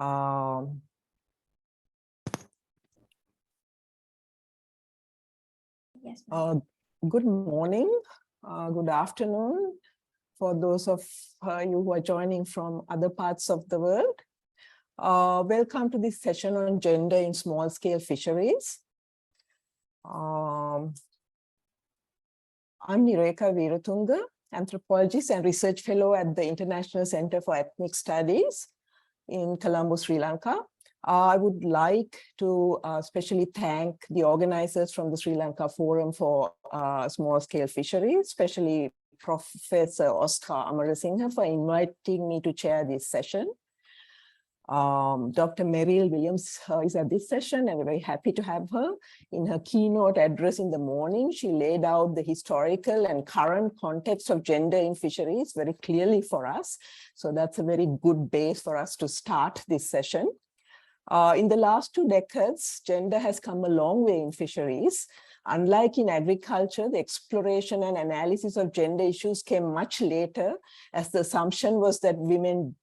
Um, Yes. Good morning, good afternoon for those of you who are joining from other parts of the world. Welcome to this session on gender in small-scale fisheries. I'm Nireka Veeratunga, anthropologist and research fellow at the International Center for Ethnic Studies in Colombo, Sri Lanka. I would like to especially thank the organizers from the Sri Lanka Forum for Small-Scale Fisheries, especially Professor Oscar Amarasinghe for inviting me to chair this session. Dr. Meryl Williams is at this session, and we're very happy to have her. In her keynote address in the morning, she laid out the historical and current context of gender in fisheries very clearly for us. So that's a very good base for us to start this session. In the last 2 decades, gender has come a long way in fisheries. Unlike in agriculture, the exploration and analysis of gender issues came much later, as the assumption was that women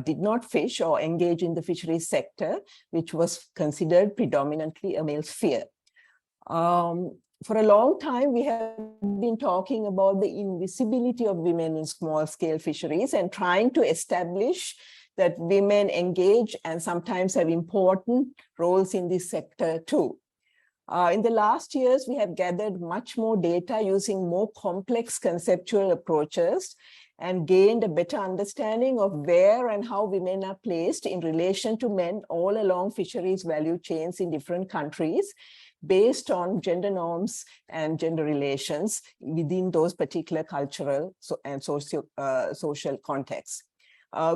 did not fish or engage in the fisheries sector, which was considered predominantly a male sphere. For a long time, we have been talking about the invisibility of women in small-scale fisheries and trying to establish that women engage and sometimes have important roles in this sector too. In the last years, we have gathered much more data using more complex conceptual approaches and gained a better understanding of where and how women are placed in relation to men all along fisheries value chains in different countries based on gender norms and gender relations within those particular cultural and social contexts.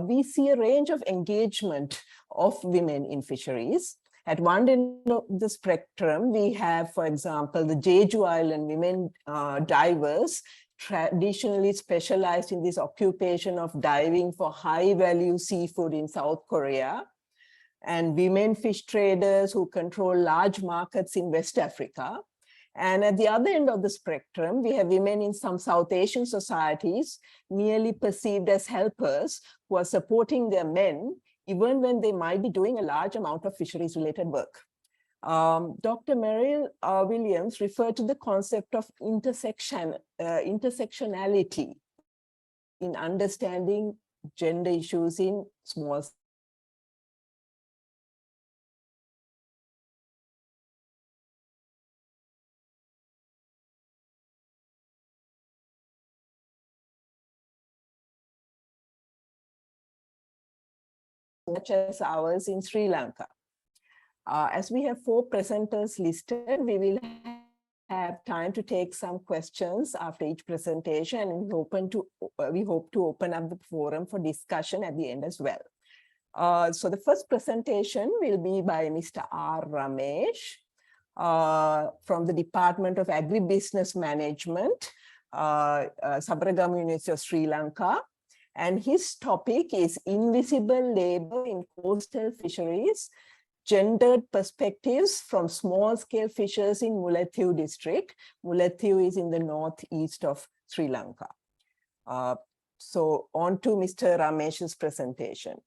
We see a range of engagement of women in fisheries. At one end of the spectrum, we have, for example, the Jeju Island women divers, traditionally specialized in this occupation of diving for high-value seafood in South Korea, and women fish traders who control large markets in West Africa. And at the other end of the spectrum, we have women in some South Asian societies merely perceived as helpers who are supporting their men, even when they might be doing a large amount of fisheries-related work. Dr. Meryl Williams referred to the concept of intersectionality in understanding gender issues in small such as ours in Sri Lanka. As we have 4 presenters listed, we will have time to take some questions after each presentation, and we hope to open up the forum for discussion at the end as well. So the first presentation will be by Mr. R. Ramesh from the Department of Agribusiness Management, Sabaragamu University of Sri Lanka. And his topic is invisible labor in coastal fisheries, gendered perspectives from small-scale fishers in Mullaitivu district. Mullaitivu is in the northeast of Sri Lanka. So on to Mr. Ramesh's presentation.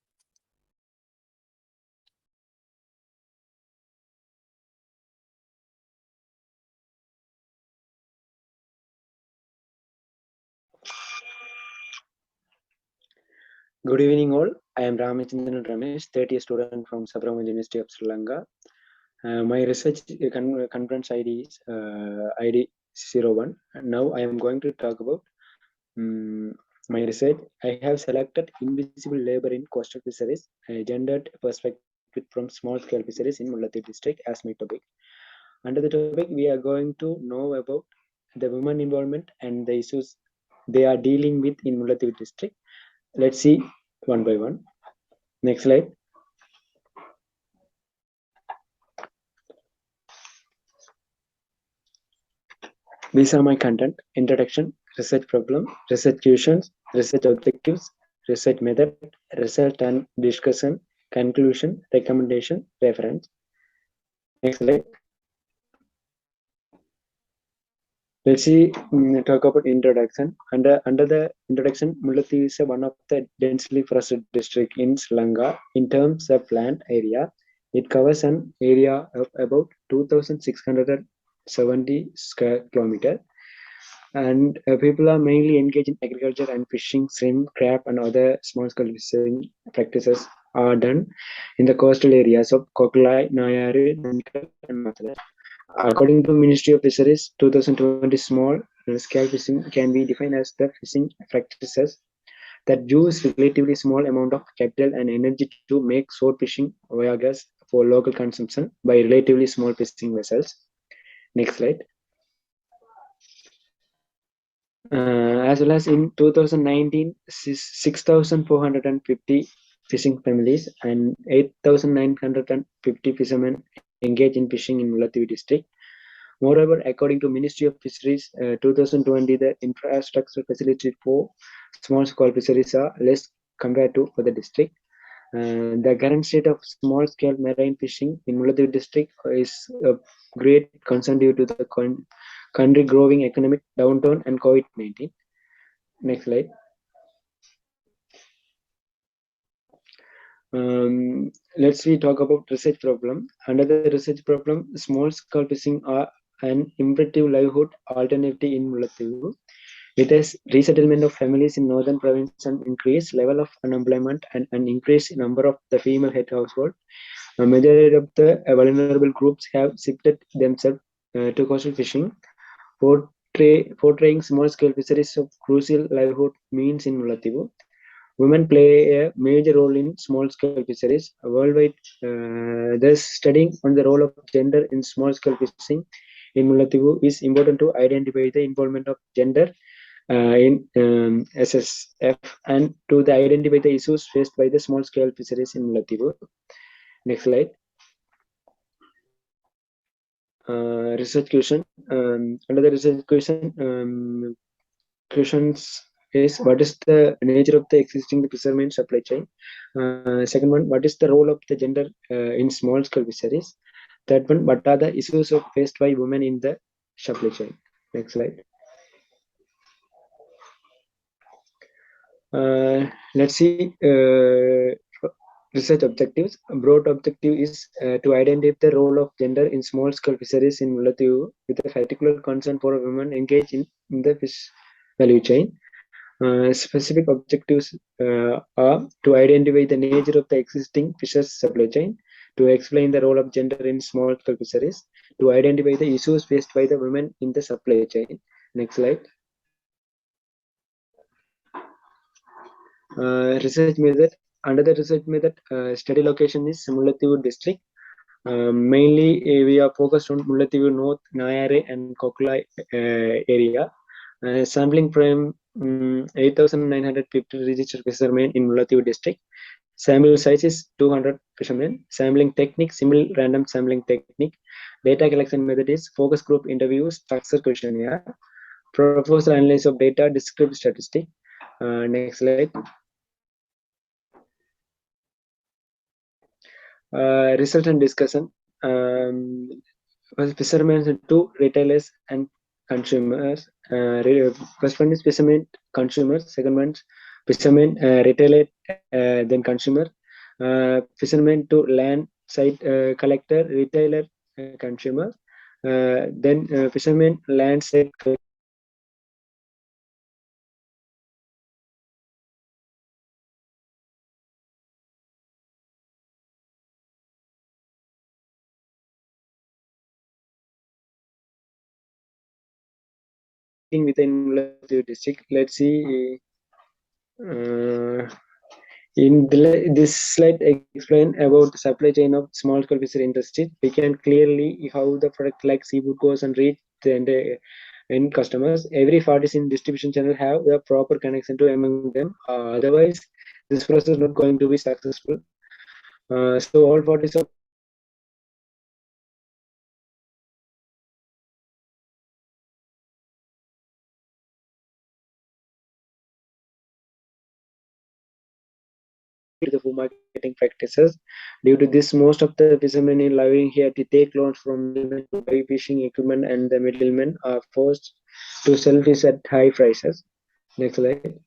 Good evening all. I am Ramachandran Ramesh, 30th student from Sabaragamu University of Sri Lanka. My research conference ID is ID 01. Now I am going to talk about my research. I have selected invisible labor in coastal fisheries, a gendered perspective from small-scale fisheries in Mullaitivu district as my topic. Under the topic, we are going to know about the women involvement and the issues they are dealing with in Mullaitivu district. Let's see one by one. Next slide. These are my content: introduction, research problem, research questions, research objectives, research method, result and discussion, conclusion, recommendation, reference. Next slide. Let's see, talk about introduction. Under the introduction, Mullaitivu is one of the densely forested district in Sri Lanka. In terms of land area, it covers an area of about 2,670 square kilometers, and people are mainly engaged in agriculture and fishing. Shrimp, crab, and other small-scale fishing practices are done in the coastal areas of Koklai, Nayar, Nanikal, and Mathala. According to Ministry of Fisheries, 2020 small-scale fishing can be defined as the fishing practices that use relatively small amount of capital and energy to make short fishing voyages for local consumption by relatively small fishing vessels. Next slide. As well as in 2019, 6,450 fishing families and 8,950 fishermen engage in fishing in Mullaitivu district. Moreover, according to Ministry of Fisheries, 2020, the infrastructure facilities for small-scale fisheries are less compared to other district. The current state of small-scale marine fishing in Mullaitivu district is a great concern due to the country growing economic downturn and COVID-19. Next slide. Let's we talk about research problem. Under the research problem, small-scale fishing are an imperative livelihood alternative in Mullaitivu. It has resettlement of families in northern province and increased level of unemployment and an increased number of the female head household. A majority of the vulnerable groups have shifted themselves to coastal fishing, portraying small-scale fisheries of crucial livelihood means in Mullaitivu. Women play a major role in small-scale fisheries worldwide. Thus, studying on the role of gender in small-scale fishing in Mullaitivu is important to identify the involvement of gender in SSF and to identify the issues faced by the small-scale fisheries in Mullaitivu. Next slide. Research question. Under the research question, questions is what is the nature of the existing fishermen supply chain? Second one, what is the role of the gender in small-scale fisheries? Third one, what are the issues faced by women in the supply chain? Next slide. Let's see research objectives. A broad objective is to identify the role of gender in small-scale fisheries in Mullaitivu with a particular concern for women engaged in the fish value chain. Specific objectives are to identify the nature of the existing fisheries supply chain, to explain the role of gender in small-scale fisheries, to identify the issues faced by the women in the supply chain. Next slide. Research method. Under the research method, study location is Mullaitivu district. Mainly, we are focused on Mullaitivu North, Nayare, and Koklai area. Sampling from 8,950 registered fishermen in Mullaitivu district. Sample size is 200 fishermen. Sampling technique, simple random sampling technique. Data collection method is focus group interview, structure questionnaire, proposal analysis of data, descriptive statistic. Next slide. Result and discussion. Fishermen to retailers and consumers. First one is fishermen consumers. Second one is fishermen retailer then consumer. Fishermen to land site collector retailer consumer. Then fishermen land site within Mullaitivu district. Let's see. This slide explain about the supply chain of small-scale fishery industry. We can clearly how the product like seafood goes and reach the end customers. Every parties in distribution channel have a proper connection to among them. Otherwise, this process is not going to be successful. So all parties of the food marketing practices. Due to this, most of the fishermen living here to take loans from middlemen to buy fishing equipment, and the middlemen are forced to sell fish at high prices. Next slide.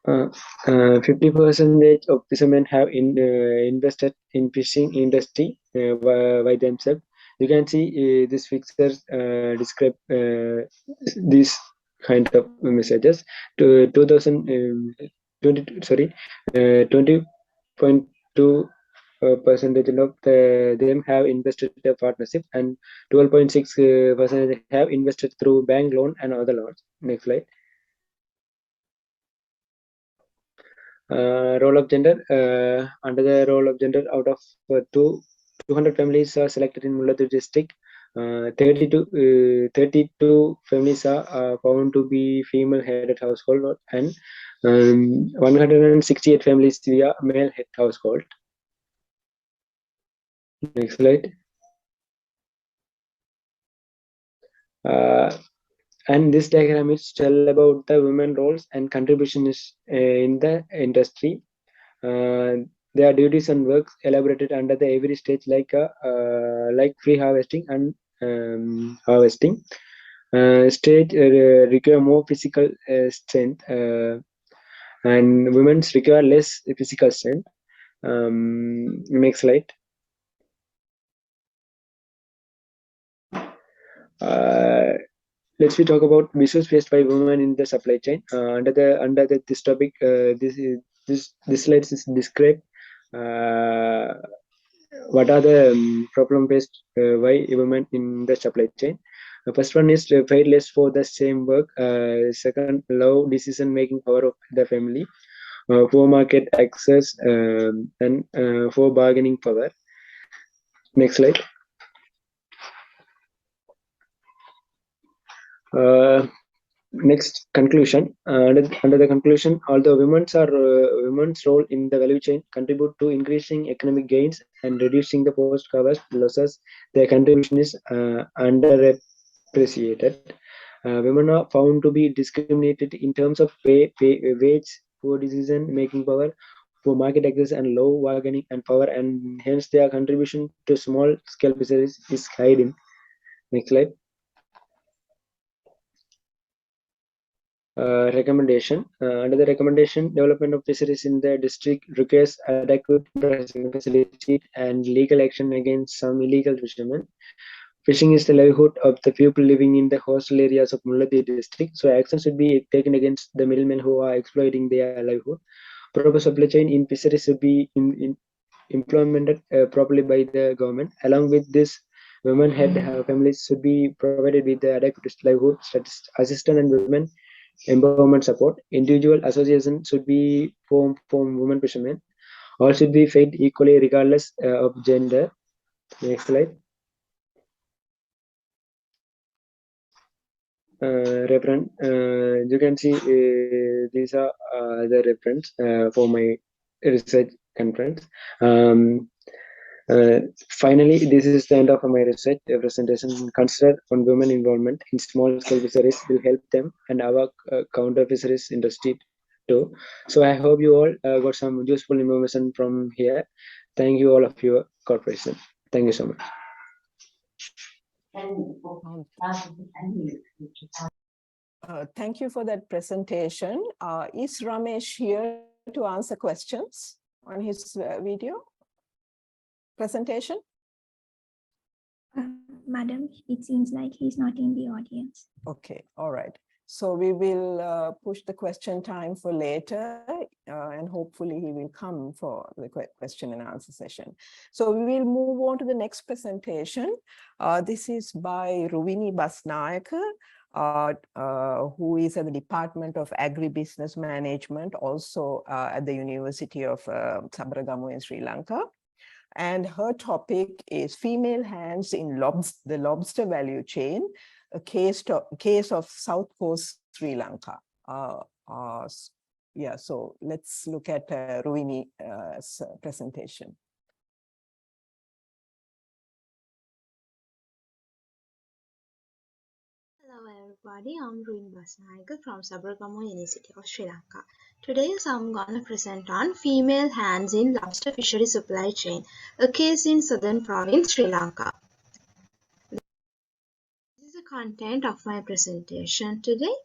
50% of fishermen have invested in fishing industry by themselves. You can see these fixers describe these kind of messages. To 20.2 percentage of them have invested in a partnership, and 12.6 percentage have invested through bank loan and other loans. Next slide. Role of gender. Under the role of gender, out of 200 families are selected in Mullatur district. 32 families are found to be female-headed household, and 168 families via male-head household. Next slide. And this diagram is tell about the women roles and contributions in the industry. Their duties and works elaborated under the every stage like pre-harvesting and harvesting. Stage require more physical strength, and women's require less physical strength. Next slide. Let's talk about issues faced by women in the supply chain. Under this topic, this slide is describe what are the problem faced by women in the supply chain. The first one is paid less for the same work. Second, low decision making power of the family. Poor market access, and for bargaining power. Next slide. Next conclusion. Under the conclusion, although women's role in the value chain contribute to increasing economic gains and reducing the post-harvest losses, their contribution is underappreciated. Women are found to be discriminated in terms of wage, poor decision-making power, poor market access, and low bargaining and power, and hence their contribution to small-scale fisheries is hidden. Next slide. Recommendation. Under the recommendation, development of fisheries in the district requires adequate facility and legal action against some illegal fishermen. Fishing is the livelihood of the people living in the coastal areas of Mullatur district, so action should be taken against the middlemen who are exploiting their livelihood. Proper supply chain in fisheries should be implemented properly by the government. Along with this, women-head families should be provided with the adequate livelihood assistance and women empowerment support. Individual associations should be formed from women fishermen. All should be paid equally regardless of gender. Next slide. Reference. You can see these are the reference for my research conference. Finally, this is the end of my research presentation. Consider on women involvement in small-scale fisheries will help them and our counter fisheries industry too. So I hope you all got some useful information from here. Thank you all of your cooperation. Thank you so much. Thank you for that presentation. Is Ramesh here to answer questions on his video presentation? Madam, it seems like he's not in the audience. Okay, all right. So we will push the question time for later, and hopefully he will come for the question and answer session. So we will move on to the next presentation. This is by Ruvini Basnayaka, who is at the Department of Agribusiness Management, also at the University of Sabaragamu in Sri Lanka. And her topic is female hands in the lobster value chain, a case of South Coast Sri Lanka. Yeah, so let's look at Ruvini's presentation. Hello everybody, I'm Ruvini Basnayaka from Sabaragamu University of Sri Lanka. Today I'm going to present on female hands in lobster fishery supply chain, a case in southern province Sri Lanka. content of my presentation today.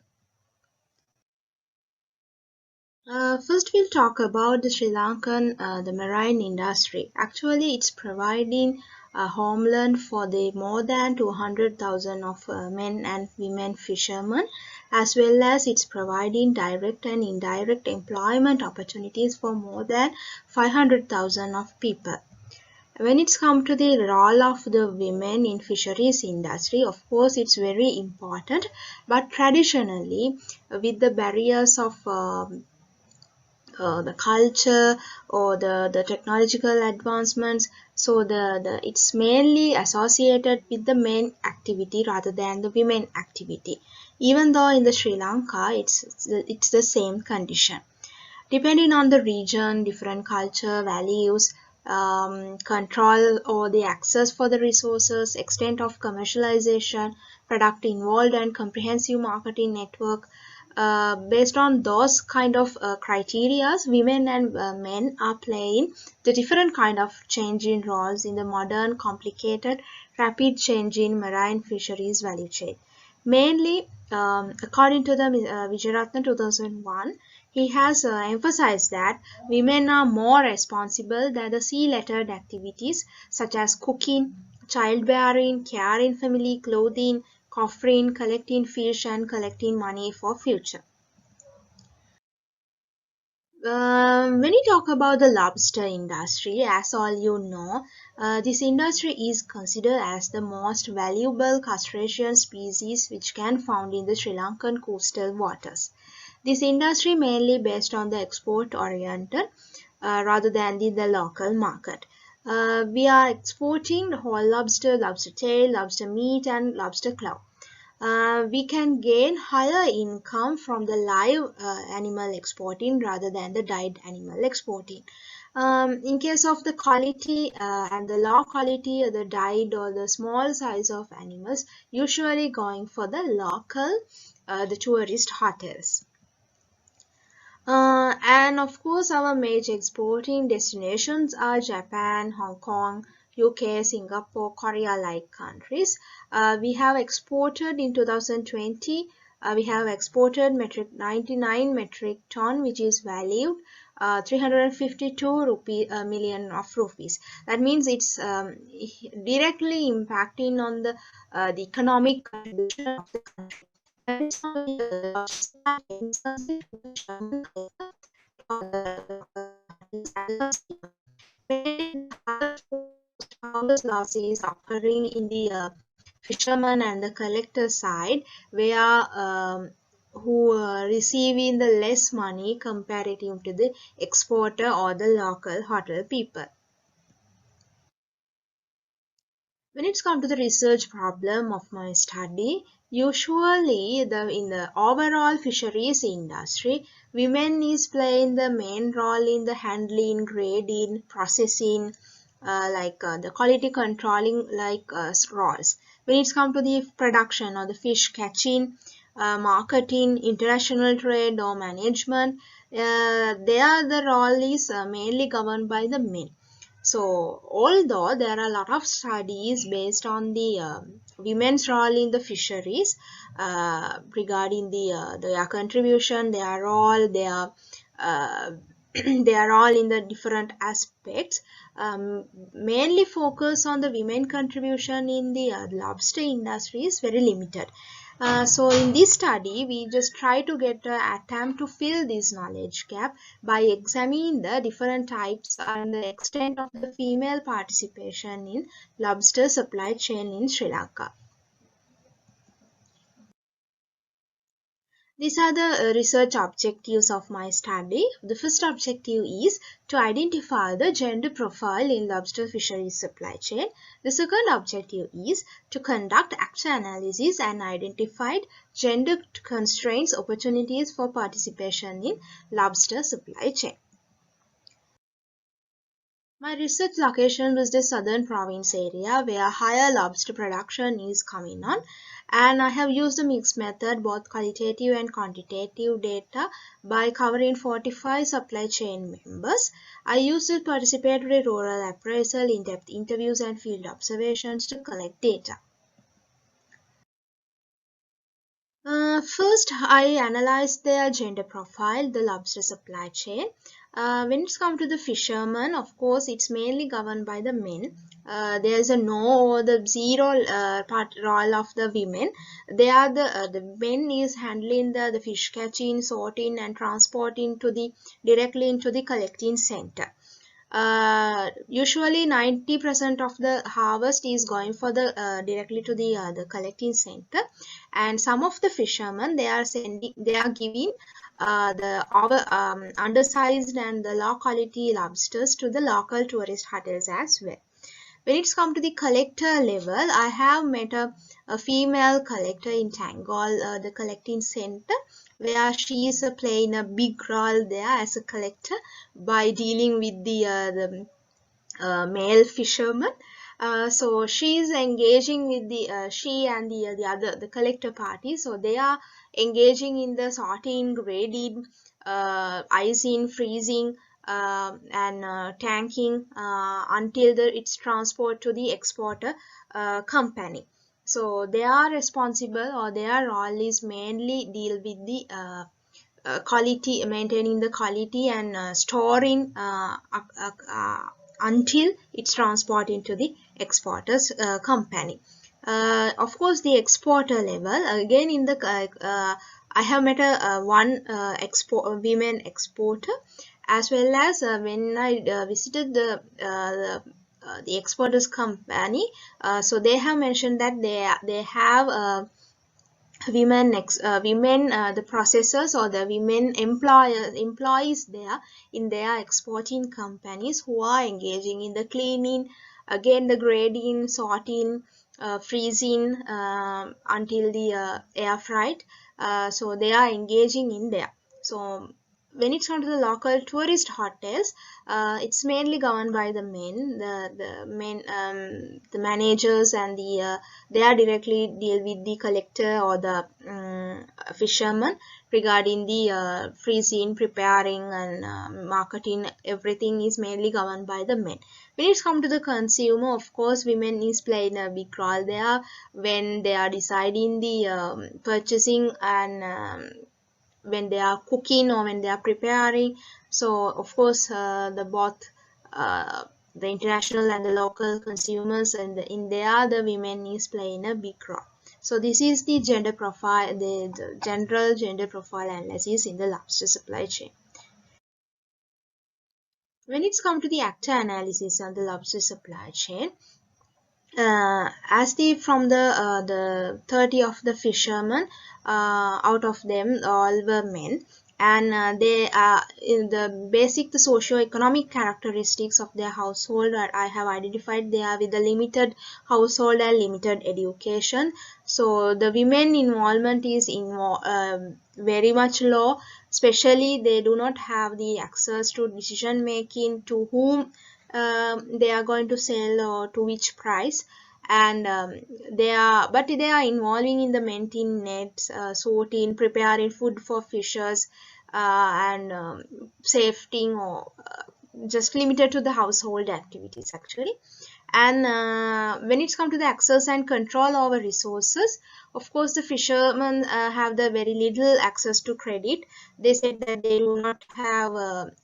First, we'll talk about the Sri Lankan the marine industry. Actually, it's providing a homeland for the more than 200,000 of men and women fishermen, as well as it's providing direct and indirect employment opportunities for more than 500,000 of people. When it's come to the role of the women in fisheries industry, of course it's very important, but traditionally with the barriers of the culture or the technological advancements, so it's mainly associated with the men activity rather than the women activity, even though in the Sri Lanka it's the same condition. Depending on the region, different culture, values, control or the access for the resources, extent of commercialization, product involved and comprehensive marketing network. Based on those kind of criteria, women and men are playing the different kind of changing roles in the modern, complicated, rapid changing marine fisheries value chain. Mainly, according to the Vijayaratna 2001, he has emphasized that women are more responsible than the sea-related activities such as cooking, childbearing, care in family, clothing, coffering, collecting fish and collecting money for future. When you talk about the lobster industry, as all you know, this industry is considered as the most valuable crustacean species which can found in the Sri Lankan coastal waters. This industry mainly based on the export oriented rather than the local market. We are exporting whole lobster, lobster tail, lobster meat and lobster claw. We can gain higher income from the live animal exporting rather than the died animal exporting. In case of the quality and the low quality, the died or the small size of animals, usually going for the local, the tourist hotels. And of course, our major exporting destinations are Japan, Hong Kong, UK, Singapore, Korea-like countries. We have exported in 2020. We have exported 99 metric ton, which is valued 352 million of rupees. That means it's directly impacting on the economic contribution of the country. Losses occurring in the fisherman and the collector side, where who receiving the less money comparative to the exporter or the local hotel people. When it's come to the research problem of my study, usually in the overall fisheries industry, women is playing the main role in the handling, grading, processing, the quality controlling roles. When it's come to the production or the fish catching, marketing, international trade or management, the role is mainly governed by the men. So, although there are a lot of studies based on the women's role in the fisheries regarding their contribution, their role, their role in the different aspects, mainly focus on the women contribution in the lobster industry is very limited. So in this study, we just try to get an attempt to fill this knowledge gap by examining the different types and the extent of the female participation in lobster supply chain in Sri Lanka. These are the research objectives of my study. The first objective is to identify the gender profile in lobster fisheries supply chain. The second objective is to conduct actual analysis and identify gender constraints opportunities for participation in lobster supply chain. My research location was the southern province area where higher lobster production is coming on, and I have used the mixed method, both qualitative and quantitative data, by covering 45 supply chain members. I used the participatory rural appraisal, in-depth interviews and field observations to collect data. First, I analyzed their gender profile, the lobster supply chain. When it's come to the fishermen, of course, it's mainly governed by the men. There's a no or the zero part role of the women. They are the men is handling the fish catching, sorting, and transporting to the directly into the collecting center. Usually 90% of the harvest is going for the directly to the collecting center, and some of the fishermen they are giving the undersized and the low quality lobsters to the local tourist hotels as well. When it's come to the collector level, I have met a female collector in Tangol, the collecting center, where she is playing a big role there as a collector by dealing with the male fishermen. So she is engaging with she and the other the collector party. So they are engaging in the sorting, grading, icing, freezing, and tanking until it's transport to the exporter company. So they are responsible, or their role is mainly deal with the quality, maintaining the quality and storing until it's transported into the exporters company. Of course, the exporter level, again in the I have met one women exporter, as well as when I visited the exporters company. So they have mentioned that they have the processors or the women employees there in their exporting companies, who are engaging in the cleaning, again the grading, sorting, freezing until the air freight. So they are engaging in there. So when it comes to the local tourist hotels, it's mainly governed by the men, the men, the managers, and they are directly deal with the collector or the fisherman regarding the freezing, preparing, and marketing. Everything is mainly governed by the men. When it's come to the consumer, of course, women is playing a big role there when they are deciding the purchasing and when they are cooking or when they are preparing. So of course the both the international and the local consumers, and in there the women is playing a big role. So this is the gender profile, the general gender profile analysis in the lobster supply chain. When it's come to the actor analysis on the lobster supply chain, as from the 30 of the fishermen, out of them all were men, and they are in the basic the socio-economic characteristics of their household that I have identified. They are with the limited household and limited education. So the women involvement is very much low, especially they do not have the access to decision making, to whom they are going to sell or to which price. And they are involving in the maintaining nets, sorting, preparing food for fishers, and safetying, or just limited to the household activities actually. And when it's come to the access and control over resources, of course the fishermen have the very little access to credit. They said that they do not have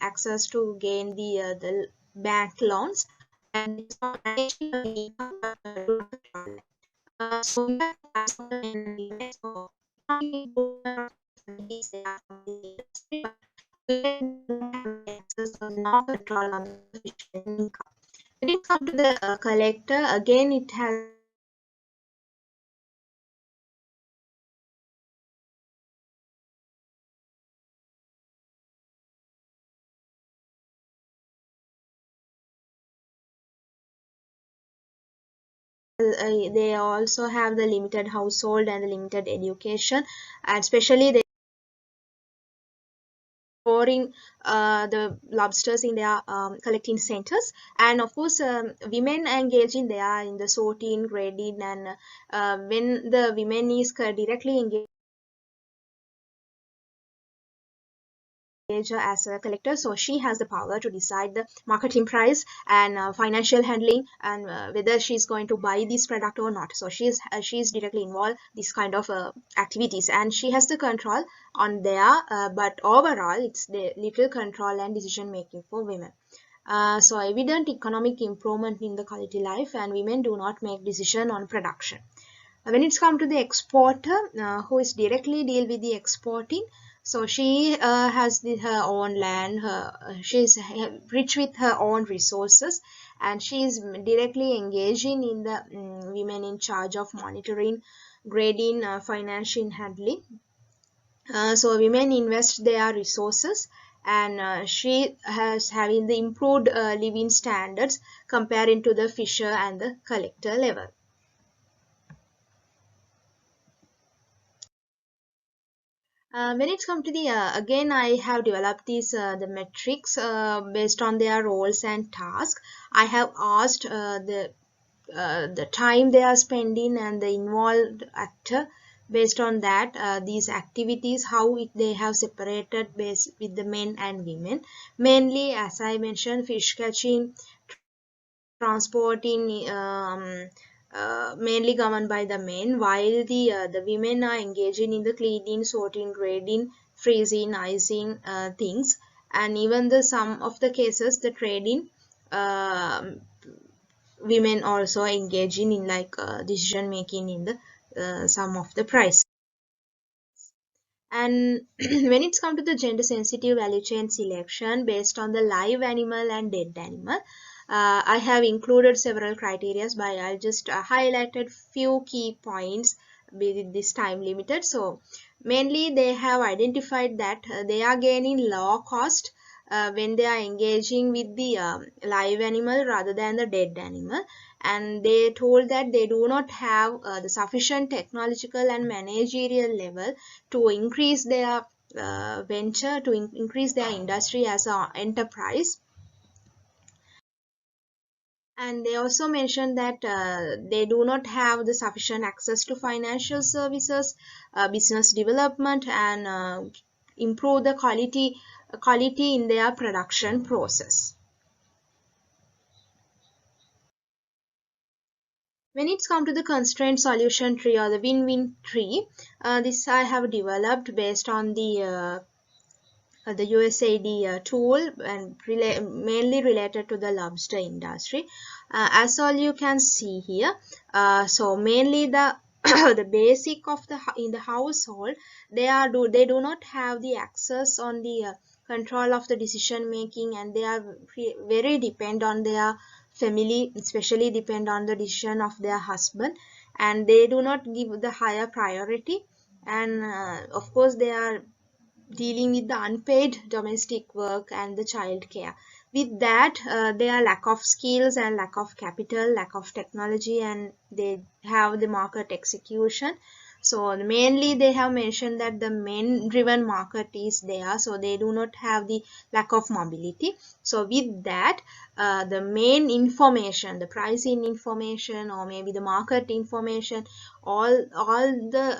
access to gain the bank loans, and it's not managing the income, but do not control it. So we have as of the main so economic improvement facilities they are from the industry, but we don't have access or no control on the fishermen income. When it comes to the collector, again it has they also have the limited household and the limited education, and especially they storing the lobsters in their collecting centers. And of course women engage in there in the sorting, grading, and when the women is directly engaged engage her as a collector, so she has the power to decide the marketing price and financial handling, and whether she's going to buy this product or not. So she's directly involved this kind of activities, and she has the control on there, but overall it's the little control and decision making for women. So evident economic improvement in the quality life, and women do not make decision on production. When it's come to the exporter, who is directly deal with the exporting, so she has her own land, she's rich with her own resources, and she is directly engaging in the women in charge of monitoring, grading, financial handling. So women invest their resources, and she has having the improved living standards comparing to the fisher and the collector level. When it's come to the again, I have developed these the metrics based on their roles and tasks. I have asked the time they are spending and the involved actor. Based on that, these activities, how they have separated based with the men and women. Mainly, as I mentioned, fish catching, transporting, mainly governed by the men, while the women are engaging in the cleaning, sorting, grading, freezing, icing things, and even the some of the cases the trading, women also engaging in like decision making in the some of the price. And when it's come to the gender sensitive value chain selection based on the live animal and dead animal, I have included several criteria, but I'll just highlighted few key points with this time limited. So mainly they have identified that they are gaining low cost when they are engaging with the live animal rather than the dead animal, and they told that they do not have the sufficient technological and managerial level to increase their venture, to increase their industry as an enterprise. And they also mentioned that they do not have the sufficient access to financial services, business development, and improve the quality in their production process. When it's come to the constraint solution tree or the win-win tree, this I have developed based on the USAID tool, and mainly related to the lobster industry. As all you can see here, so mainly the the basic of the in the household, they do not have the access on the control of the decision making, and they are very depend on their family, especially depend on the decision of their husband, and they do not give the higher priority. And of course they are dealing with the unpaid domestic work and the child care. With that, their lack of skills and lack of capital, lack of technology, and they have the market execution. So mainly they have mentioned that the men driven market is there, so they do not have the lack of mobility. So with that, the main information, the pricing information, or maybe the market information, all the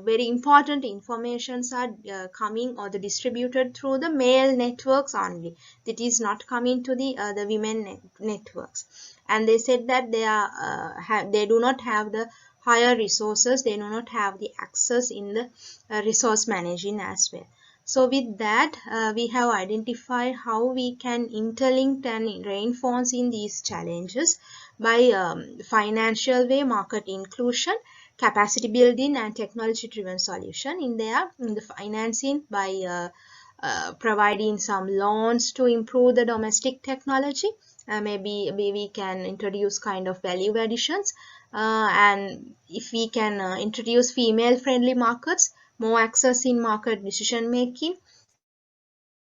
very important informations are coming or the distributed through the male networks only. That is not coming to the women networks. And they said that they do not have the higher resources, they do not have the access in the resource managing as well. So with that, we have identified how we can interlink and reinforce in these challenges by financial way, market inclusion, capacity building, and technology driven solution in the financing by providing some loans to improve the domestic technology. Maybe we can introduce kind of value additions, and if we can introduce female friendly markets, more access in market decision making,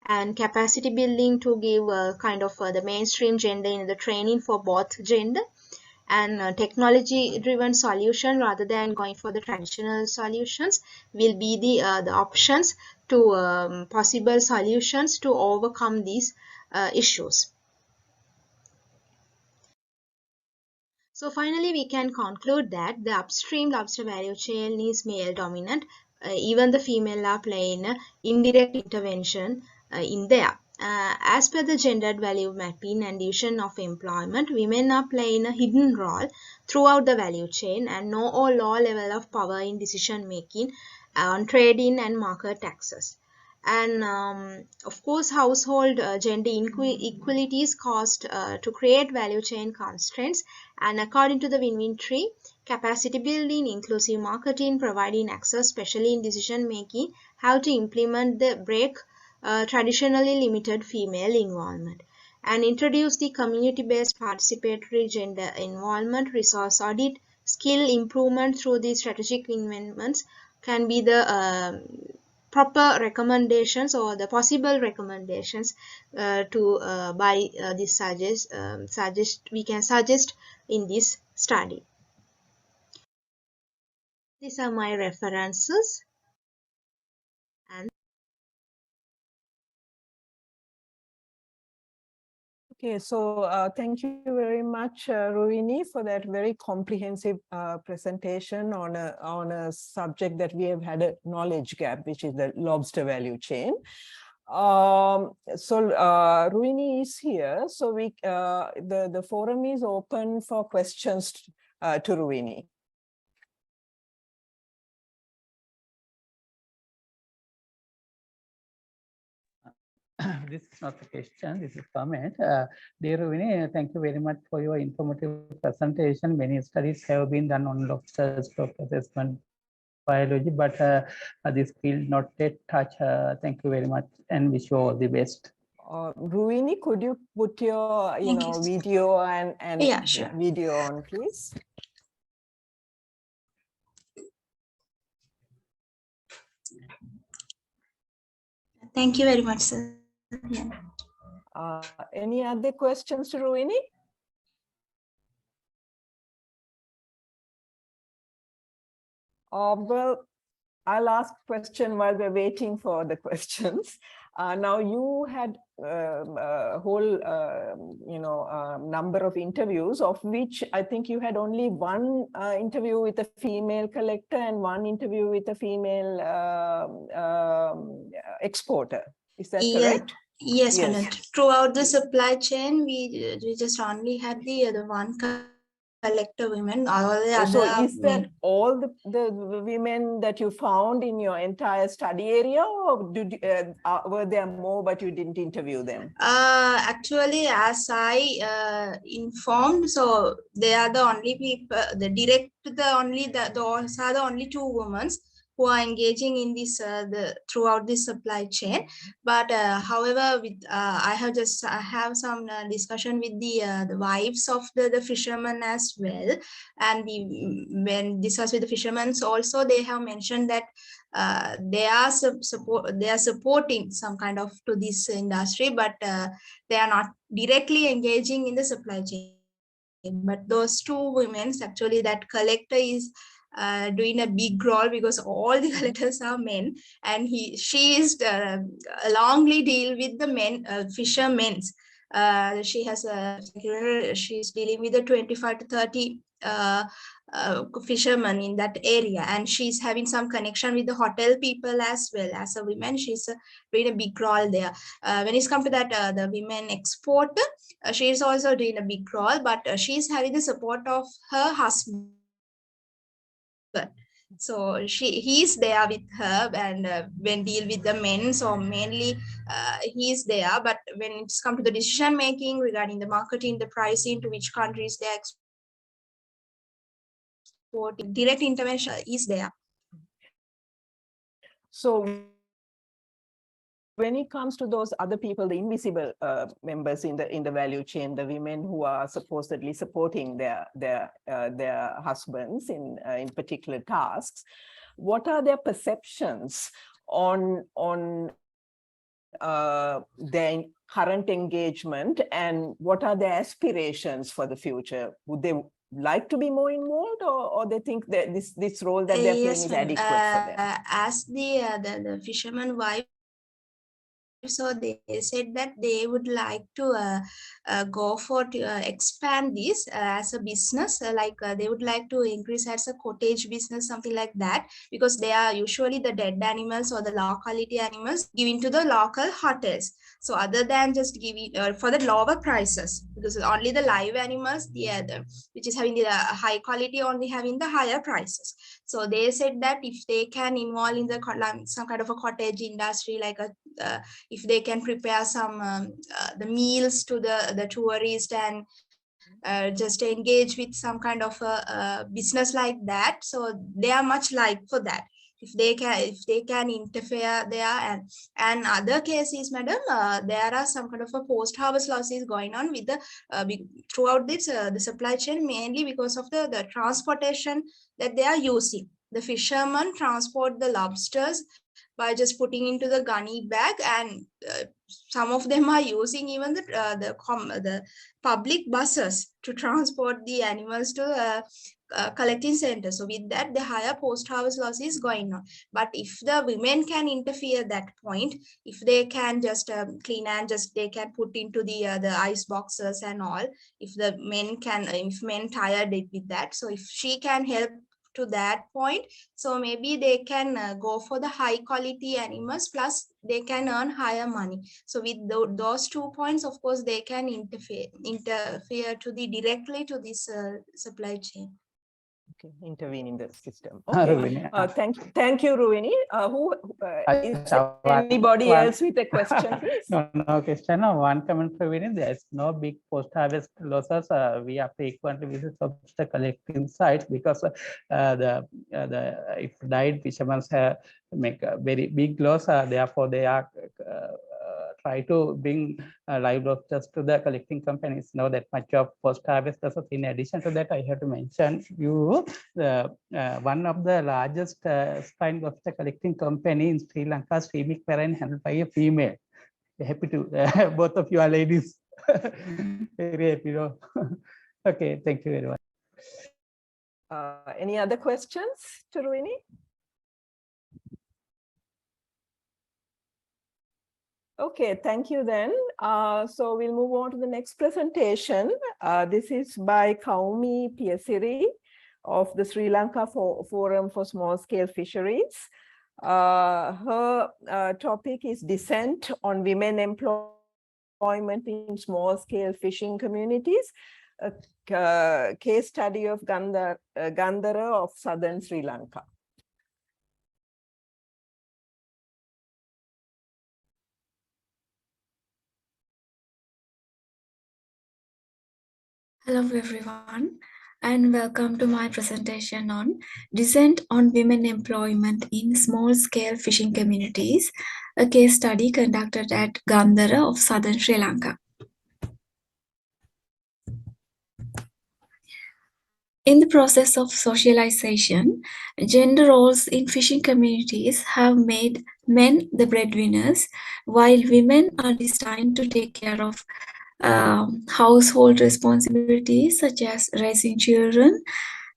and capacity building to give kind of the mainstream gender in the training for both gender, and technology driven solution rather than going for the traditional solutions will be the options to possible solutions to overcome these issues. So finally, we can conclude that the upstream lobster value chain is male dominant, even the female are playing indirect intervention in there. As per the gendered value mapping and division of employment, women are playing a hidden role throughout the value chain and know or low level of power in decision making on trading and market access. And of course, household gender equality is caused to create value chain constraints. And according to the win-win tree, capacity building, inclusive marketing, providing access, especially in decision making, how to implement the break traditionally limited female involvement, and introduce the community-based participatory gender involvement, resource audit, skill improvement through these strategic investments can be the proper recommendations or the possible recommendations to by this we can suggest in this study. These are my references. And Okay, so thank you very much, Rohini, for that very comprehensive presentation on a subject that we have had a knowledge gap, which is the lobster value chain. Rohini is here, so the forum is open for questions to Rohini. This is not a question, this is comment. Dear Rohini, thank you very much for your informative presentation. Many studies have been done on lobsters for assessment biology, but this field not yet touch. Thank you very much and wish you all the best. Rohini, could you put your video and yeah, sure. video on, please? Thank you very much, sir. Any other questions to Rohini? Well, I'll ask question while we're waiting for the questions. Now you had a whole, number of interviews, of which I think you had only one interview with a female collector and one interview with a female exporter. Is that correct? Yes, yes. Throughout the supply chain, we just only had the one collector women. All the other so is that all the women that you found in your entire study area, or were there more but you didn't interview them? Actually, as I informed, so they are the only people, those are the only two women who are engaging in this throughout this supply chain. But however, with I have some discussion with the wives of the fishermen as well, and when discussed with the fishermen also, they have mentioned that they are supporting some kind of to this industry, but they are not directly engaging in the supply chain. But those two women, actually, that collector is doing a big role because all the collectors are men, and she is longly deal with the men fishermen. She has she's dealing with the 25 to 30 fishermen in that area, and she's having some connection with the hotel people as well. As a woman, she's doing a big role there. When it's come to that the women exporter, she is also doing a big role, but she's having the support of her husband. So he's there with her, and when deal with the men, so mainly he's there. But when it's come to the decision making regarding the marketing, the pricing, to which countries they export, direct intervention is there. So when it comes to those other people, the invisible members in the value chain, the women who are supposedly supporting their husbands in particular tasks, what are their perceptions on their current engagement, and what are their aspirations for the future? Would they like to be more involved, or they think that this role that they're playing is adequate for them? As the fisherman wife So they said that they would like to go for to expand this as a business, they would like to increase as a cottage business, something like that, because they are usually the dead animals or the locality animals given to the local hotels. So other than just giving for the lower prices, because only the live animals, which is having the high quality, only having the higher prices. So they said that if they can involve in the some kind of a cottage industry, like a if they can prepare some the meals to the tourist, and just engage with some kind of a business like that, so they are much like for that, if they can interfere there. And other cases, madam, there are some kind of a post harvest losses going on with the throughout this the supply chain, mainly because of the transportation that they are using. The fishermen transport the lobsters by just putting into the gunny bag, and some of them are using even the public buses to transport the animals to collecting centers. So with that, the higher post-harvest loss is going on. But if the women can interfere that point, if they can just clean and just they can put into the ice boxes and all, if the men can, if men tired it with that, so if she can help to that point, so maybe they can go for the high quality animals, plus they can earn higher money. So with those 2 points, of course, they can interfere to the directly to this supply chain. Okay, intervene in the system. Okay, Ravini, thank you, Ruini. Is there anybody else with a question, please? No question. One comment for Ravini. There's no big post-harvest losses. We have frequently visit of the collecting sites, because the if died fishermen make a very big loss. Therefore, they are try to bring live lobsters to the collecting companies. Know that much of post-harvest losses. In addition to that, I have to mention you one of the largest spine lobster collecting company in Sri Lanka, Streamic Marine, handled by a female. Happy to both of you are ladies. Very happy. Okay, thank you very much. Any other questions to Ruini? Okay, thank you then. So we'll move on to the next presentation. This is by Kaumi Piesiri of the Sri Lanka Forum for Small Scale Fisheries. Her topic is Dissent on Women Employment in Small Scale Fishing Communities, a case study of Gandhara of southern Sri Lanka. Hello everyone, and welcome to my presentation on Dissent on Women Employment in Small-Scale Fishing Communities, a case study conducted at Gandhara of southern Sri Lanka. In the process of socialization, gender roles in fishing communities have made men the breadwinners, while women are destined to take care of household responsibilities such as raising children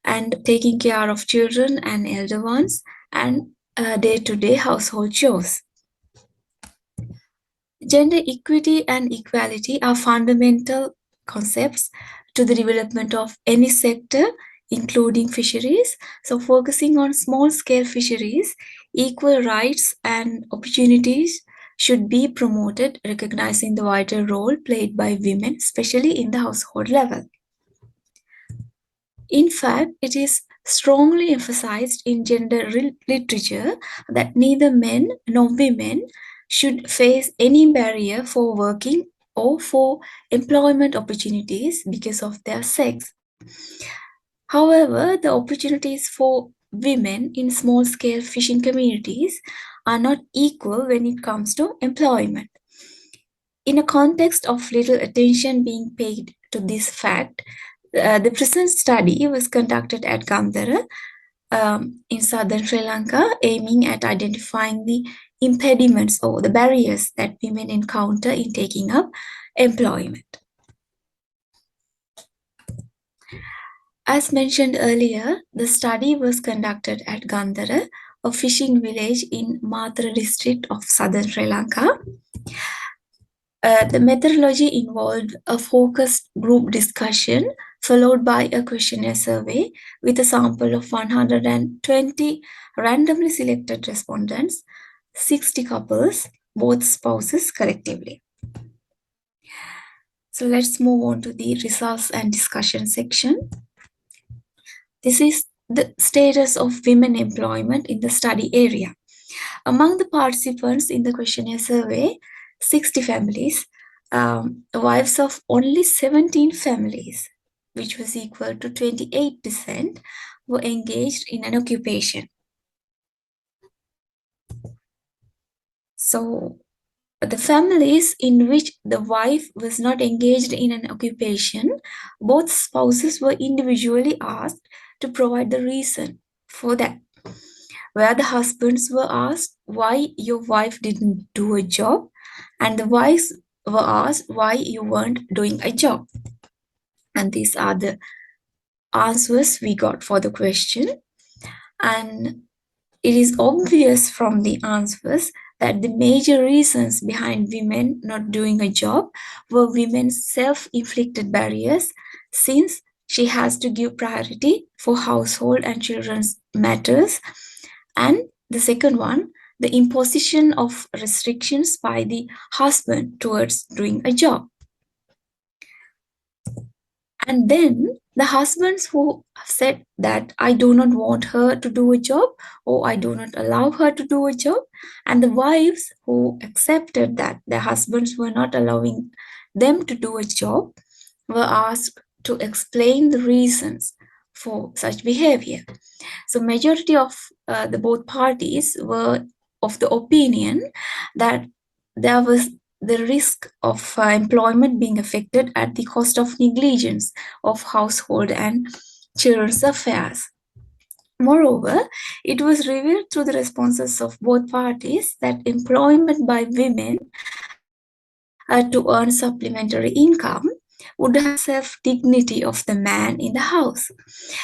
and taking care of children and elder ones, and day-to-day household chores. Gender equity and equality are fundamental concepts to the development of any sector, including fisheries. So focusing on small-scale fisheries, equal rights and opportunities should be promoted, recognizing the vital role played by women, especially in the household level. In fact, it is strongly emphasized in gender literature that neither men nor women should face any barrier for working or for employment opportunities because of their sex. However, the opportunities for women in small-scale fishing communities are not equal when it comes to employment. In a context of little attention being paid to this fact, the present study was conducted at Gandhara in southern Sri Lanka, aiming at identifying the impediments or the barriers that women encounter in taking up employment. As mentioned earlier, the study was conducted at Gandhara, a fishing village in Mathura district of southern Sri Lanka. The methodology involved a focused group discussion followed by a questionnaire survey with a sample of 120 randomly selected respondents, 60 couples, both spouses collectively. So let's move on to the results and discussion section. This is the status of women employment in the study area. Among the participants in the questionnaire survey, 60 families, wives of only 17 families, which was equal to 28%, were engaged in an occupation. So, the families in which the wife was not engaged in an occupation, both spouses were individually asked to provide the reason for that. Where the husbands were asked why your wife didn't do a job, and the wives were asked why you weren't doing a job. And these are the answers we got for the question. And it is obvious from the answers that the major reasons behind women not doing a job were women's self-inflicted barriers, since she has to give priority for household and children's matters. And the second one, the imposition of restrictions by the husband towards doing a job. And then the husbands who said that I do not want her to do a job, or I do not allow her to do a job, and the wives who accepted that their husbands were not allowing them to do a job, were asked to explain the reasons for such behavior. So majority of the both parties were of the opinion that there was the risk of employment being affected at the cost of negligence of household and children's affairs. Moreover, it was revealed through the responses of both parties that employment by women to earn supplementary income would have self-dignity of the man in the house.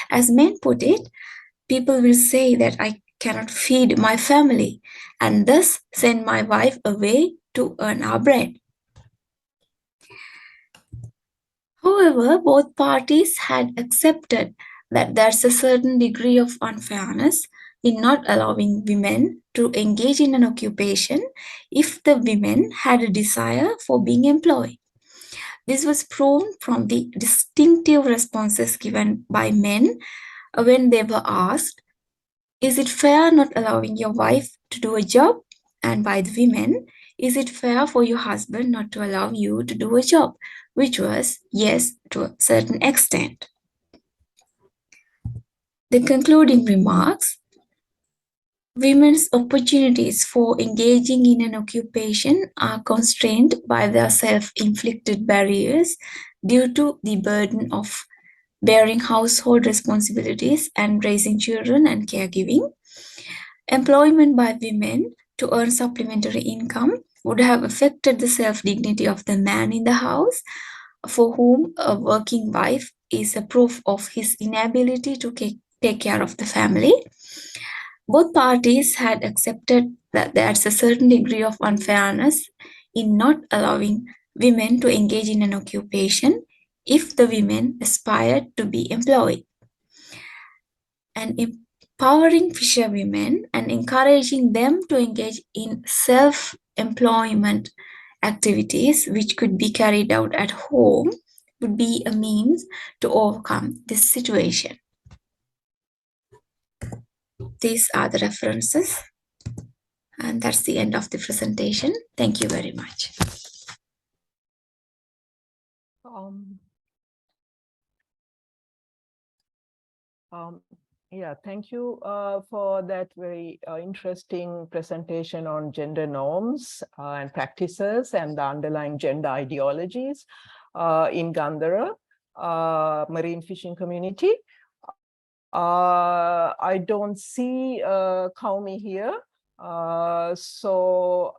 As men put it, people will say that I cannot feed my family and thus send my wife away to earn our bread. However, both parties had accepted that there's a certain degree of unfairness in not allowing women to engage in an occupation if the women had a desire for being employed. This was proven from the distinctive responses given by men when they were asked, is it fair not allowing your wife to do a job? And by the women, is it fair for your husband not to allow you to do a job? Which was yes to a certain extent. The concluding remarks, women's opportunities for engaging in an occupation are constrained by their self-inflicted barriers due to the burden of bearing household responsibilities and raising children and caregiving. Employment by women to earn supplementary income would have affected the self-dignity of the man in the house, for whom a working wife is a proof of his inability to take care of the family. Both parties had accepted that there's a certain degree of unfairness in not allowing women to engage in an occupation if the women aspired to be employed. And empowering fisherwomen and encouraging them to engage in self-employment activities which could be carried out at home would be a means to overcome this situation. These are the references, and that's the end of the presentation. Thank you very much. Yeah, thank you for that very interesting presentation on gender norms and practices and the underlying gender ideologies in Gandhara marine fishing community. I don't see Kaumi here, so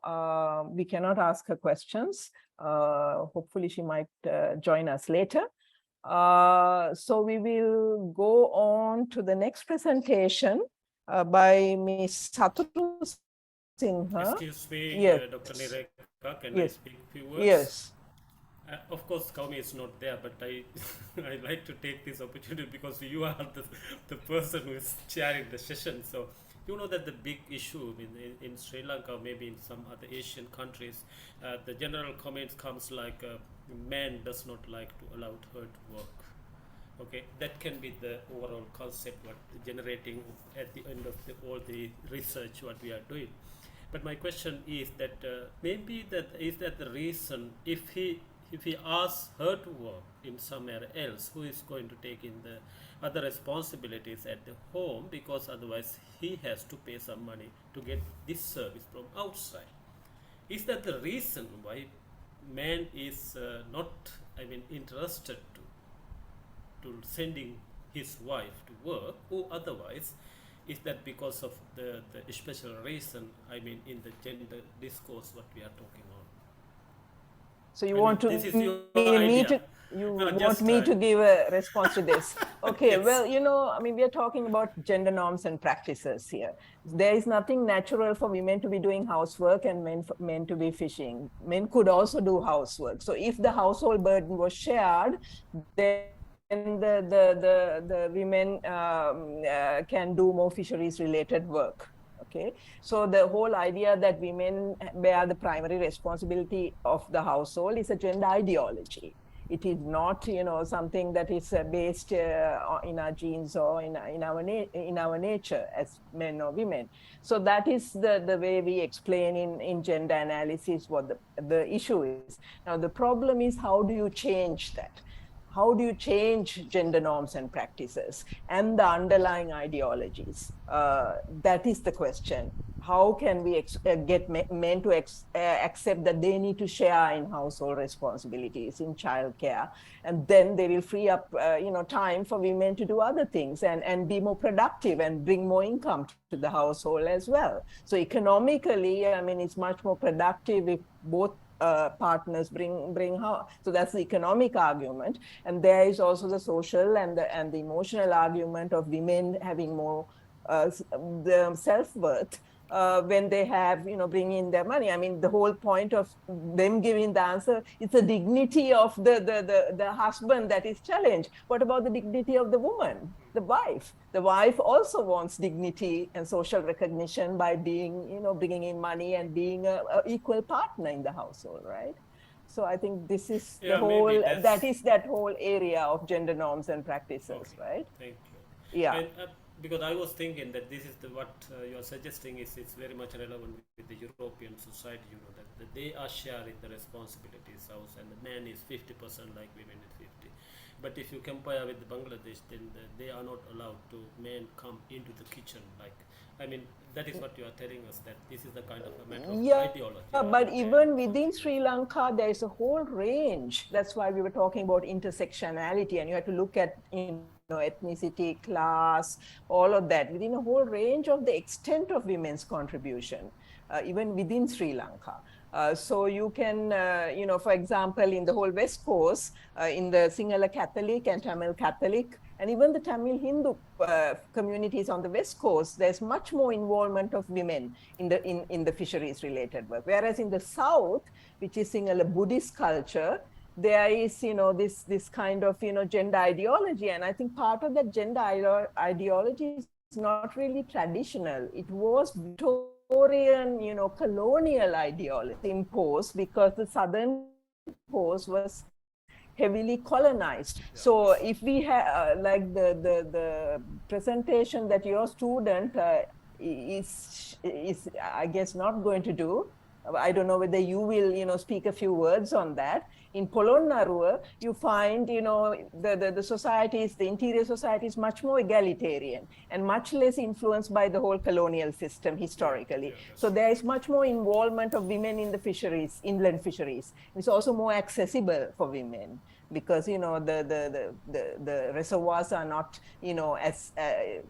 we cannot ask her questions. Hopefully she might join us later. So we will go on to the next presentation by Ms. Saturu her. Excuse me, Yes. Dr. Nireka, can I Yes. speak a few words? Yes. Of course, Kaumi is not there, but I like to take this opportunity because you are the person who is chairing the session. So you know that the big issue in Sri Lanka, maybe in some other Asian countries, the general comments comes like man does not like to allow her to work. Okay, that can be the overall concept what generating at the end of all the research what we are doing. But my question is that maybe that is that the reason if he asks her to work in somewhere else, who is going to take in the other responsibilities at the home, because otherwise he has to pay some money to get this service from outside. Is that the reason why man is not, I mean, interested to sending his wife to work, or otherwise is that because of the special reason, I mean, in the gender discourse what we are talking on? So you I want mean, to this is your me idea. to you No, want just me to give a response to this? Okay, Yes. well, you know, I mean, we are talking about gender norms and practices here. There is nothing natural for women to be doing housework and men to be fishing. Men could also do housework. So if the household burden was shared, then the women can do more fisheries related work. Okay, so the whole idea that women bear the primary responsibility of the household is a gender ideology. It is not, you know, something that is based in our genes or in our nature as men or women. So that is the way we explain in gender analysis what the issue is. Now the problem is, how do you change that? How do you change gender norms and practices and the underlying ideologies? That is the question. How can we get men to accept that they need to share in household responsibilities, in childcare, and then they will free up, time for women to do other things and be more productive and bring more income to the household as well. So economically, I mean, it's much more productive if both partners bring how. So that's the economic argument, and there is also the social and the emotional argument of women having more the self-worth when they have, bring in their money. I mean, the whole point of them giving the answer is the dignity of the husband that is challenged. What about the dignity of the woman, the wife? The wife also wants dignity and social recognition by being, bringing in money and being a equal partner in the household, right? So I think this is the whole, that whole area of gender norms and practices, right? Thank you. Yeah. And, because I was thinking that this is what you are suggesting is it's very much relevant with the European society, that they are sharing the responsibilities house, and the man is 50% like women is 50. But if you compare with Bangladesh, then they are not allowed to men come into the kitchen. Like, I mean, that is what you are telling us, that this is the kind of a matter of ideology. But even within Sri Lanka, there is a whole range. That's why we were talking about intersectionality, and you have to look at, ethnicity, class, all of that, within a whole range of the extent of women's contribution, even within Sri Lanka. So you can, for example, in the whole West Coast, in the Sinhala Catholic and Tamil Catholic, and even the Tamil Hindu communities on the West Coast, there's much more involvement of women in the fisheries related work. Whereas in the South, which is Sinhala Buddhist culture, there is, this kind of, gender ideology. And I think part of that gender ideology is not really traditional. It was Victorian, colonial ideology imposed because the Southern coast was heavily colonized. So if we have like the presentation that your student is I guess not going to do. I don't know whether you will, speak a few words on that. In Polonnaruwa, you find, the societies, the interior society is much more egalitarian and much less influenced by the whole colonial system historically. So there is much more involvement of women in the fisheries, inland fisheries. It's also more accessible for women because, the reservoirs are not, as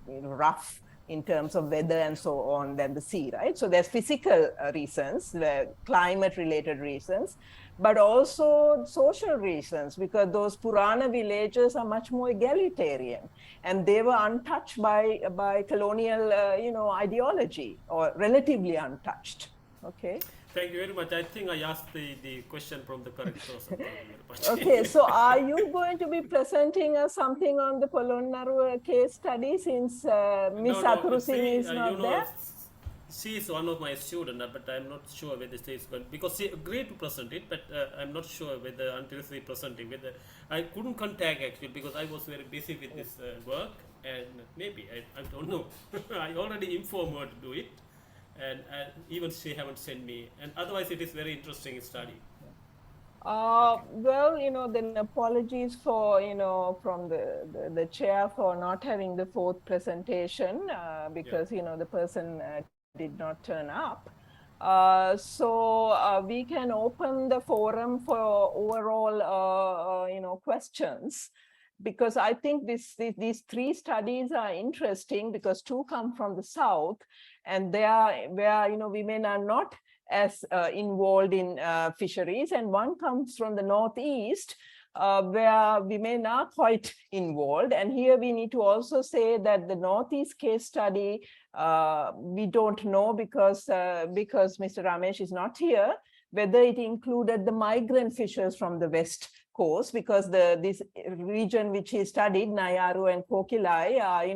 rough in terms of weather and so on than the sea, right? So there's physical reasons, the climate related reasons, but also social reasons, because those Purana villages are much more egalitarian, and they were untouched by colonial, ideology, or relatively untouched. Okay. Thank you very much. I think I asked the question from the correct person. Thank you very much. Okay, so are you going to be presenting us something on the Polonnaruwa case study, since Miss No, Aturu Singh see, is not there? she is one of my students, but I'm not sure whether she is going, because she agreed to present it, but I'm not sure whether until she presenting, whether I couldn't contact actually, because I was very busy with this work, and maybe, I don't know. I already informed her to do it, and even she haven't sent me, and otherwise it is very interesting study. Well, then apologies for, from the chair for not having the fourth presentation, because, the person did not turn up. So we can open the forum for overall, questions, because I think these three studies are interesting, because two come from the South, and they are where, women are not as involved in fisheries, and one comes from the Northeast, where women are quite involved. And here we need to also say that the Northeast case study, we don't know, because Mr. Ramesh is not here, whether it included the migrant fishers from the West Coast, because this region which he studied, Nayaru and Kokilai, are,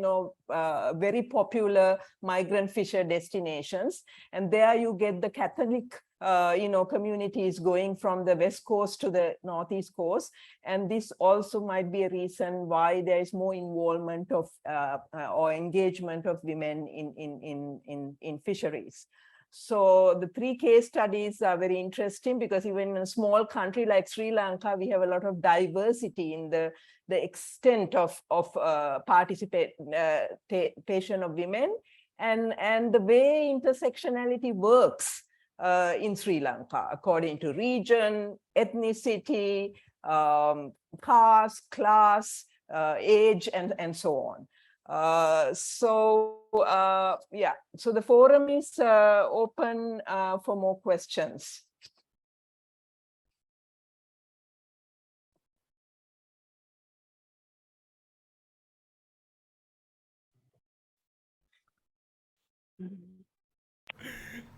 very popular migrant fisher destinations. And there you get the Catholic, communities going from the West Coast to the Northeast Coast. And this also might be a reason why there is more involvement of or engagement of women in fisheries. So the three case studies are very interesting, because even in a small country like Sri Lanka, we have a lot of diversity in the extent of participation of women, and the way intersectionality works in Sri Lanka, according to region, ethnicity, caste, class, age, and so on. Yeah, so the forum is open for more questions.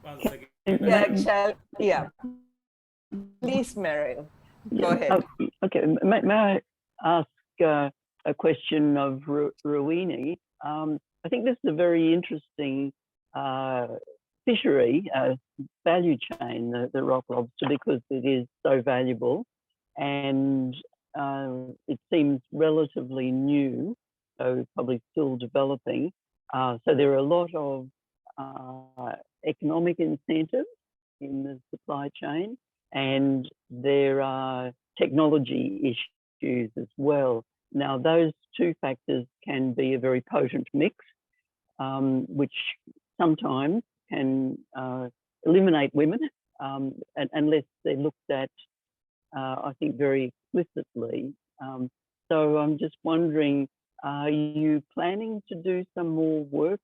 One second. Yeah, please, Meryl, go ahead. Okay, may I ask a question of Ruini? I think this is a very interesting fishery value chain, the rock lobster, because it is so valuable, and it seems relatively new, so probably still developing. So there are a lot of economic incentives in the supply chain, and there are technology issues as well. Now, those two factors can be a very potent mix, which sometimes can eliminate women unless they're looked at, I think, very explicitly. So I'm just wondering, are you planning to do some more work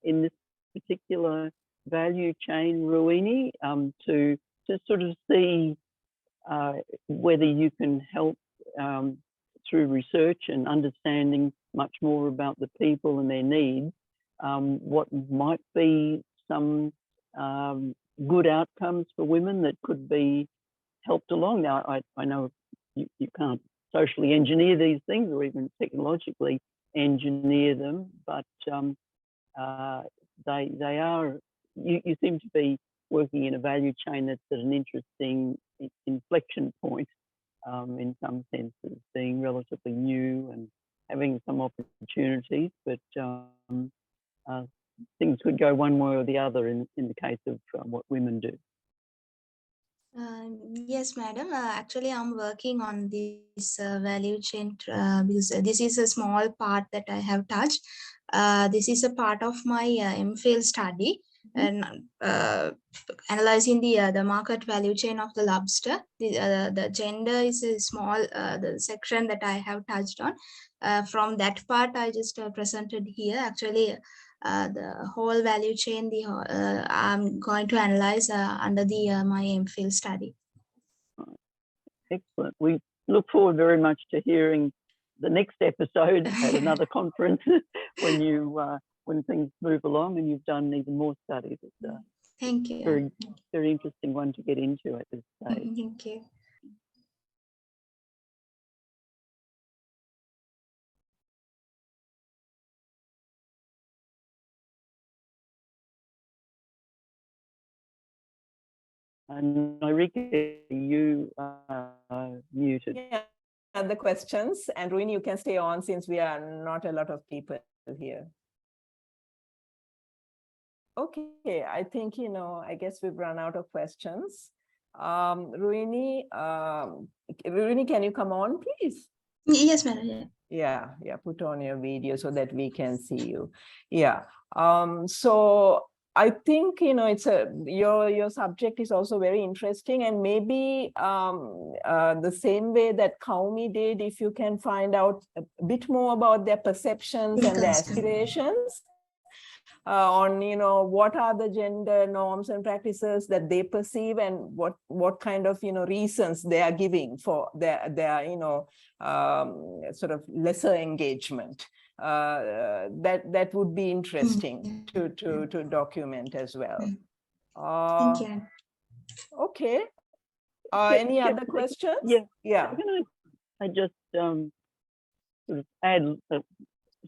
in this particular value chain, Ruini, to sort of see whether you can help through research and understanding much more about the people and their needs, what might be some good outcomes for women that could be helped along? Now, I know you can't socially engineer these things or even technologically engineer them, but they are, you seem to be working in a value chain that's at an interesting inflection point, in some senses, being relatively new and having some opportunities, but things could go one way or the other in the case of what women do. Yes, madam. Actually, I'm working on this value chain because this is a small part that I have touched. This is a part of my MPhil study, and analyzing the market value chain of the lobster. The gender is a small the section that I have touched on. From that part, I just presented here. Actually, the whole value chain, I'm going to analyze under the my MPhil study. Excellent. We look forward very much to hearing the next episode at another conference when things move along and you've done even more studies. It's Thank you. very, very interesting one to get into at this stage. Thank you. And Ulrike, you are muted. Yeah, other questions, and Ruini, you can stay on since we are not a lot of people here. Okay, I think, I guess we've run out of questions. Ruini, can you come on, please? Yes, madam. Yeah, put on your video so that we can see you. Yeah, so I think, it's your subject is also very interesting, and maybe the same way that Kaumi did, if you can find out a bit more about their perceptions and their aspirations on, what are the gender norms and practices that they perceive, and what kind of, reasons they are giving for their sort of lesser engagement. That would be interesting to document as well. Thank you. Okay. Any other questions? Yeah. Can I just sort of add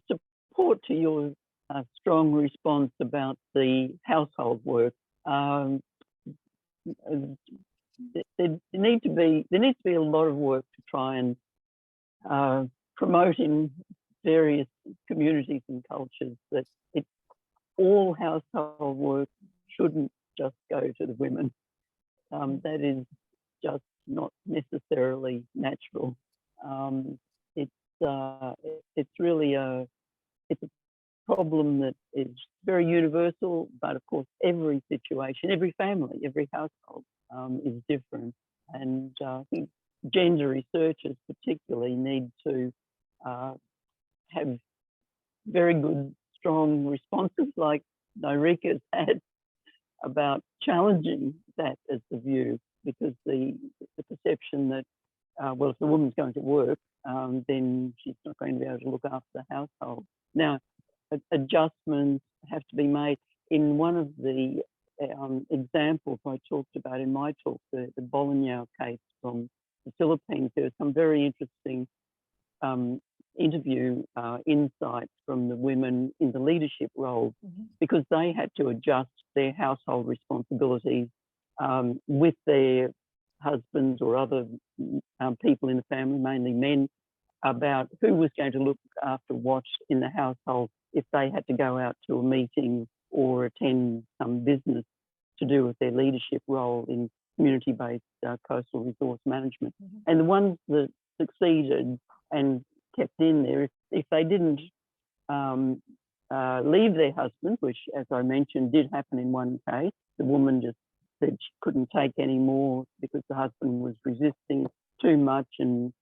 support to your strong response about the household work. There needs to be a lot of work to try and promote in various communities and cultures that all household work shouldn't just go to the women. That is just not necessarily natural. It's really a problem that is very universal, but of course every situation, every family, every household is different. And I think gender researchers particularly need to have very good, strong responses like Ulrike's had about challenging that as the view, because the perception that, well, if the woman's going to work, then she's not going to be able to look after the household. Now, adjustments have to be made. In one of the examples I talked about in my talk, the Bolaño case from the Philippines, there was some very interesting interview insights from the women in the leadership roles, because they had to adjust their household responsibilities with their husbands or other people in the family, mainly men, about who was going to look after what in the household if they had to go out to a meeting or attend some business to do with their leadership role in community-based coastal resource management. And the ones that succeeded and kept in there, if they didn't leave their husband, which, as I mentioned, did happen in one case, the woman just said she couldn't take any more because the husband was resisting too much and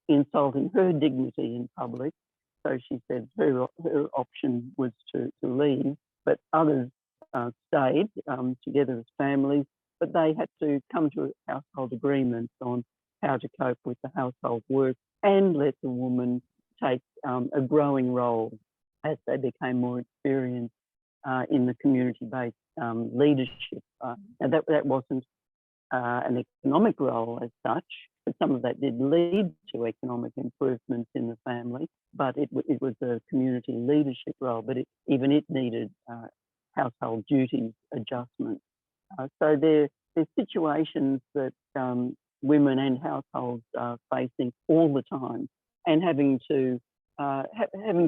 insulting her dignity in public. So she said her option was to leave, but others stayed together as families, but they had to come to a household agreement on how to cope with the household work and let the woman take a growing role as they became more experienced in the community-based leadership. Now that wasn't an economic role as such, but some of that did lead to economic improvements in the family, but it was a community leadership role, but even it needed household duties adjustment. So there's situations that women and households are facing all the time and having to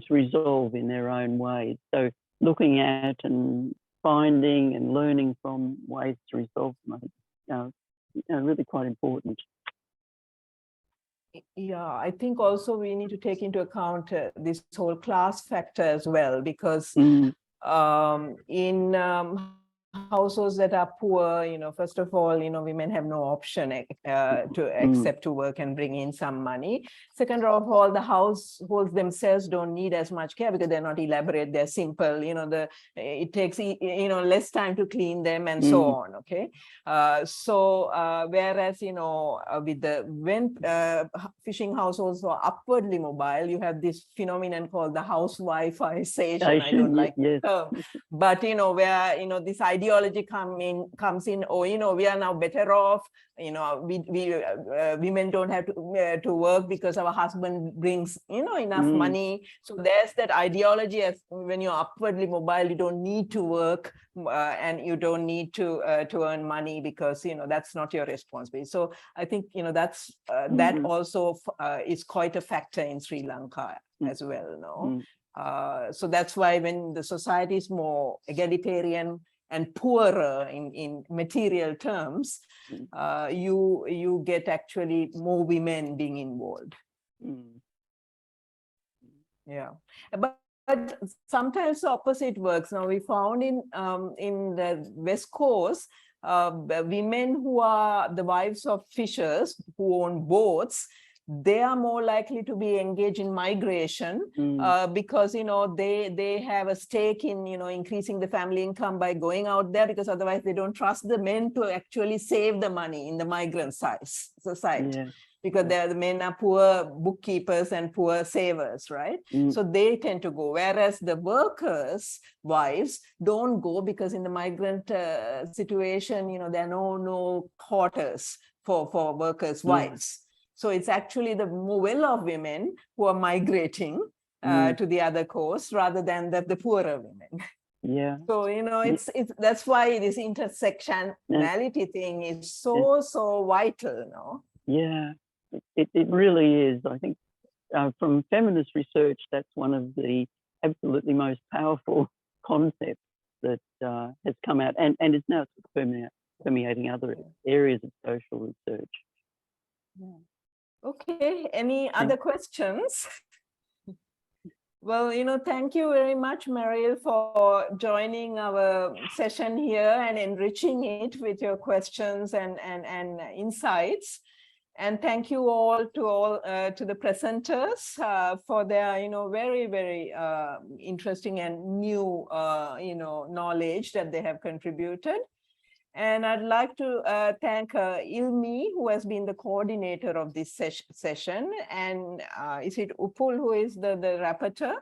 resolve in their own ways. So looking at and finding and learning from ways to resolve them, I think, really quite important. Yeah, I think also we need to take into account this whole class factor as well, because in households that are poor, first of all, women have no option except to work and bring in some money. Second of all, the households themselves don't need as much care because they're not elaborate, they're simple, it takes, less time to clean them and so on, okay? Whereas, when fishing households are upwardly mobile, you have this phenomenon called the housewifeization. I don't like the term, but, where, this ideology comes in, we are now better off, women don't have to work because our husband brings, enough money. So there's that ideology as when you're upwardly mobile, you don't need to work and you don't need to earn money because, that's not your responsibility. So I think, that's that also is quite a factor in Sri Lanka as well, no? So that's why when the society is more egalitarian and poorer in material terms, you get actually more women being involved. Yeah, but sometimes the opposite works. Now we found in the West Coast, women who are the wives of fishers who own boats, they are more likely to be engaged in migration because, they have a stake in, increasing the family income by going out there, because otherwise they don't trust the men to actually save the money in the migrant society. Yeah. Because the men are poor bookkeepers and poor savers, right? So they tend to go, whereas the workers' wives don't go because in the migrant situation, there are no quarters for workers' wives. So it's actually the more well-off women who are migrating to the other coast rather than the poorer women. Yeah. So, it's that's why this intersectionality thing is so vital, no? Yeah, it really is. I think from feminist research, that's one of the absolutely most powerful concepts that has come out and is now permeating other areas of social research. Yeah. Okay, any other questions? Well, thank you very much, Mariel, for joining our session here and enriching it with your questions and insights. And thank you all to the presenters for their, very, very interesting and new, knowledge that they have contributed. And I'd like to thank Ilmi, who has been the coordinator of this session. And is it Upul who is the rapporteur?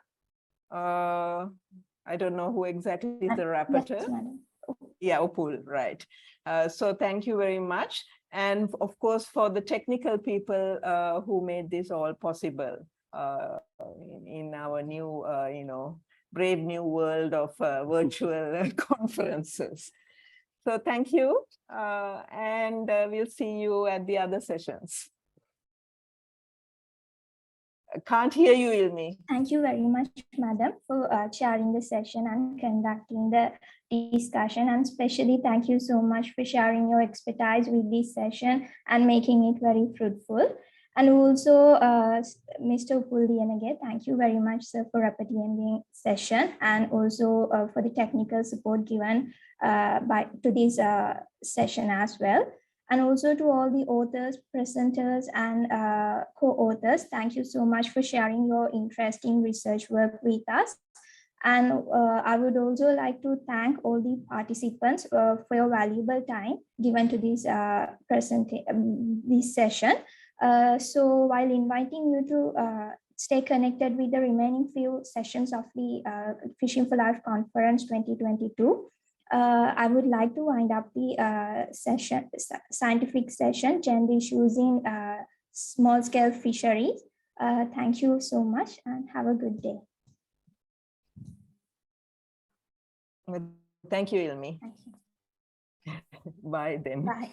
I don't know who exactly is the rapporteur. Yeah, Upul, right. So thank you very much. And of course, for the technical people who made this all possible in our new, brave new world of virtual conferences. So thank you, and we'll see you at the other sessions. I can't hear you, Ilmi. Thank you very much, Madam, for chairing the session and conducting the discussion. And especially thank you so much for sharing your expertise with this session and making it very fruitful. And also, Mr. Upuldiyanage, thank you very much, sir, for repeating the session and also for the technical support given to this session as well. And also to all the authors, presenters, and co-authors, thank you so much for sharing your interesting research work with us. And I would also like to thank all the participants for your valuable time given to this this session. So while inviting you to stay connected with the remaining few sessions of the Fishing for Life Conference 2022, I would like to wind up the scientific session, Gender Issues in Small-Scale Fisheries. Thank you so much and have a good day. Thank you, Ilmi. Thank you. Bye then. Bye.